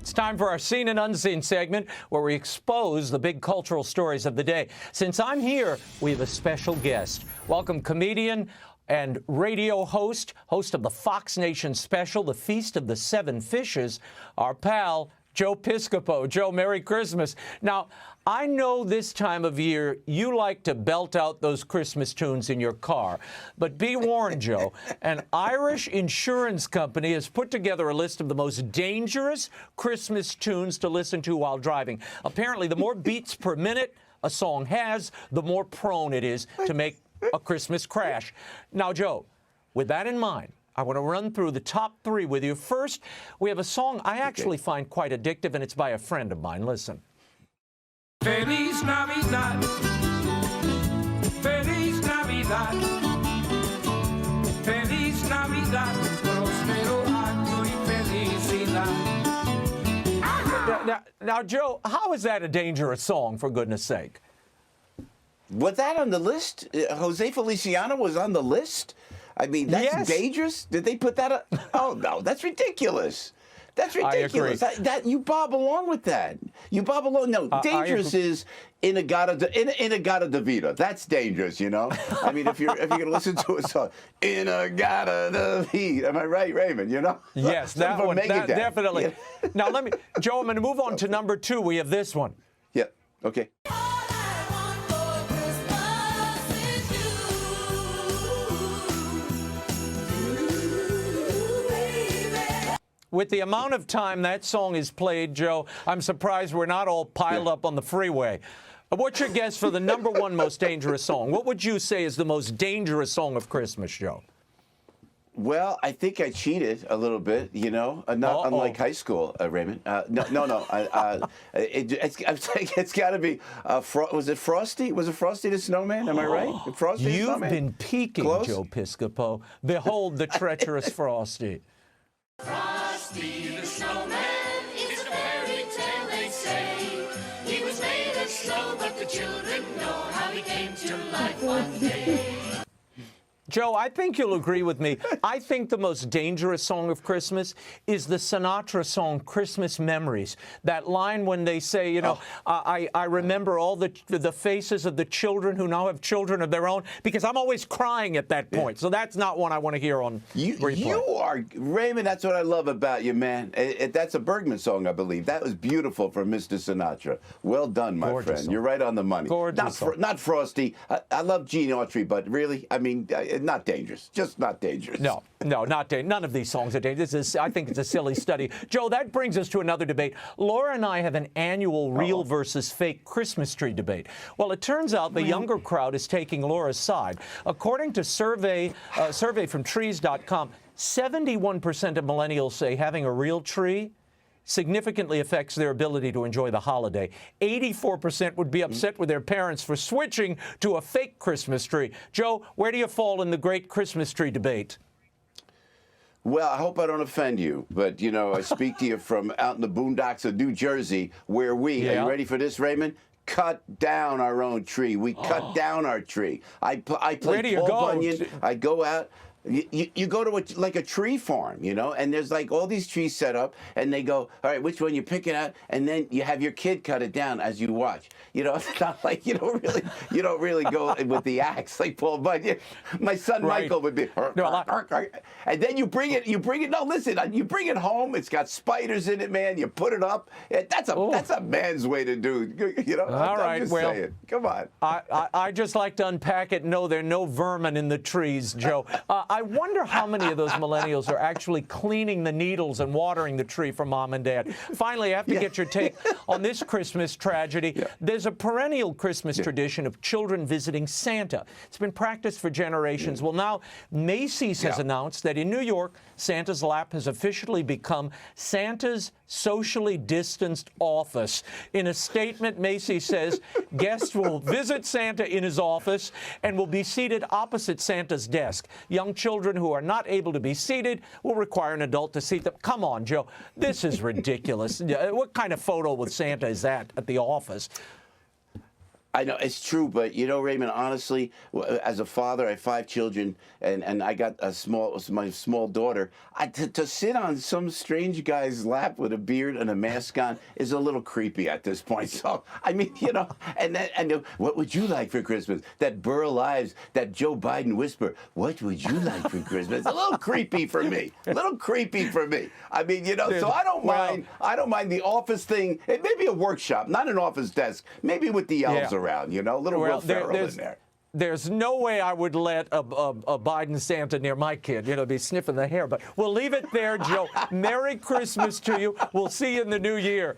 It's time for our Seen and Unseen segment, where we expose the big cultural stories of the day. Since I'm here, we have a special guest. Welcome comedian and radio host of the Fox Nation special, The Feast of the Seven Fishes, our pal, Joe Piscopo. Joe, Merry Christmas. Now, I know this time of year you like to belt out those Christmas tunes in your car, but be warned, Joe, an Irish insurance company has put together a list of the most dangerous Christmas tunes to listen to while driving. Apparently, the more beats per minute a song has, the more prone it is to make a Christmas crash. Now, Joe, with that in mind, I want to run through the top three with you. First, we have a song I actually find quite addictive, and it's by a friend of mine. Listen. Feliz Navidad, Feliz Navidad, Feliz Navidad, próspero año y felicidad. Now, Joe, how is that a dangerous song, for goodness sake? Was that on the list? Jose Feliciano was on the list? I mean, that's dangerous? Did they put that up? Oh, no, that's ridiculous. That's ridiculous. That you bob along with that. You bob along. No, dangerous is Inagata de Vida. That's dangerous, you know. I mean, if you're gonna listen to a song, Inagata de Vida. Am I right, Raymond? You know. Yes, that one. Definitely. Yeah. Now Joe. I'm going to move on to number two. We have this one. Yeah. Okay. With the amount of time that song is played, Joe, I'm surprised we're not all piled up on the freeway. What's your guess for the number one most dangerous song? What would you say is the most dangerous song of Christmas, Joe? Well, I think I cheated a little bit, you know, not unlike high school, Raymond. No. It's got to be, was it Frosty? Was it Frosty the Snowman? Am I right? Frosty the Snowman? You've been peeking, close? Joe Piscopo. Behold the treacherous Frosty. Frosty the Snowman is a fairy tale, they say. He was made of snow, but the children know how he came to life one day. Joe, I think you'll agree with me. I think the most dangerous song of Christmas is the Sinatra song, Christmas Memories. That line when they say, you know, I remember all the faces of the children who now have children of their own, because I'm always crying at that point. So that's not one I want to hear on replay. You are, Raymond, that's what I love about you, man. That's a Bergman song, I believe. That was beautiful from Mr. Sinatra. Well done, my friend. Song. You're right on the money. Gorgeous not Frosty. I love Gene Autry, but really, I mean, not dangerous. Just not dangerous. No, not dangerous. None of these songs are dangerous. I think it's a silly study. Joe, that brings us to another debate. Laura and I have an annual real versus fake Christmas tree debate. Well, it turns out the younger crowd is taking Laura's side. According to survey from trees.com, 71% of millennials say having a real tree significantly affects their ability to enjoy the holiday. 84% would be upset with their parents for switching to a fake Christmas tree. Joe, where do you fall in the great Christmas tree debate? Well, I hope I don't offend you, but, you know, I speak to you from out in the boondocks of New Jersey, where are you ready for this, Raymond? Cut down our own tree. We cut down our tree. I play Paul Bunyan. I go out. You go to like a tree farm, you know, and there's like all these trees set up, and they go, all right, which one you pick it out, and then you have your kid cut it down as you watch. You know, it's not like you don't really go with the axe like Paul Bunyan. My son Michael would be, and then you bring it. No, listen, you bring it home. It's got spiders in it, man. You put it up. That's a man's way to do. You know. I'm just saying. Come on. I just like to unpack it. No, there are no vermin in the trees, Joe. I wonder how many of those millennials are actually cleaning the needles and watering the tree for mom and dad. Finally, I have to get your take on this Christmas tragedy. There's a perennial Christmas tradition of children visiting Santa. It's been practiced for generations. Well, now Macy's has announced that in New York, Santa's lap has officially become Santa's socially distanced office. In a statement, Macy's says guests will visit Santa in his office and will be seated opposite Santa's desk. Young children who are not able to be seated will require an adult to seat them. Come on, Joe. This is ridiculous. What kind of photo with Santa is that at the office? I know it's true, but you know, Raymond, honestly, as a father, I have 5 children, and I got my small daughter. To sit on some strange guy's lap with a beard and a mask on is a little creepy at this point. So, I mean, you know, and what would you like for Christmas? That Burl Ives, that Joe Biden whisper, what would you like for Christmas? It's a little creepy for me. A little creepy for me. I mean, you know, so I don't mind. I don't mind the office thing. It may be a workshop, not an office desk. Maybe with the elves around, you know, a little Will Ferrell in there. There's no way I would let a Biden Santa near my kid, you know, be sniffing the hair. But we'll leave it there, Joe. Merry Christmas to you. We'll see you in the new year.